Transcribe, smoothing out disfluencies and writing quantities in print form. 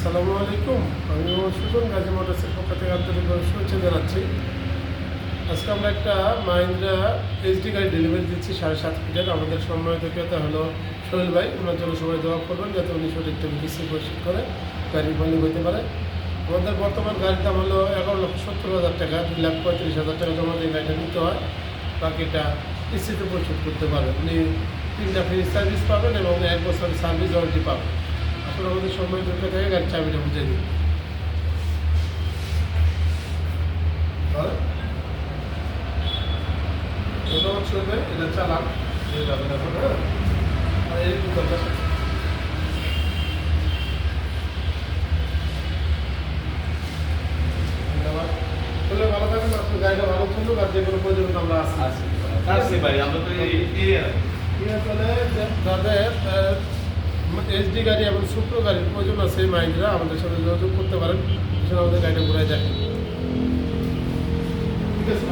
আসসালামু আলাইকুম। আমি সুজন গাজী মোটরসের পক্ষ থেকে আন্তরিকভাবে শুভেচ্ছা জানাচ্ছি। আজকে আমরা একটা মাহিন্দ্রা এইচডি গাড়ি ডেলিভারি দিচ্ছি 7.5 ফিটের। আমাদের সম্মানিত ক্রেতা হলো সোহেল ভাই। ওনার জন্য সবাই দোয়া করবেন যাতে উনি সঠিক বিসি পরিশোধ করে গাড়ির মালিক হতে পারে। আমাদের বর্তমান গাড়ির দাম হলো 11,70,000 টাকা। 2,35,000 টাকা জমা দিয়ে গাড়িটা নিতে হয়, বাকিটা কিস্তিতে পরিশোধ করতে পারবেন। উনি 3টা ফ্রি সার্ভিস পাবেন এবং 1 বছরের সার্ভিস ওয়ারেন্টি পাবেন। আসলে আমাদের সময় দরকার থেকে গাড়ির চাবিটা বুঝে দিন। ধন্যবাদ চলবে, এটা চালান যাবেন এখন। হ্যাঁ, আর এই দরকার চলে ভালো থাকেন। আপনার গাড়িটা ভালো চলুক, আর যে কোনো প্রয়োজন আমরা আসছি ভাই, আমরা তো যাদের এইচডি গাড়ি এবং সুপ্র গাড়ির প্রয়োজন আছে মাইন্ডরা আমাদের সাথে যোগাযোগ করতে পারেন। আমাদের গাড়িটা ঘুরাই দেখেন। ঠিক আছে।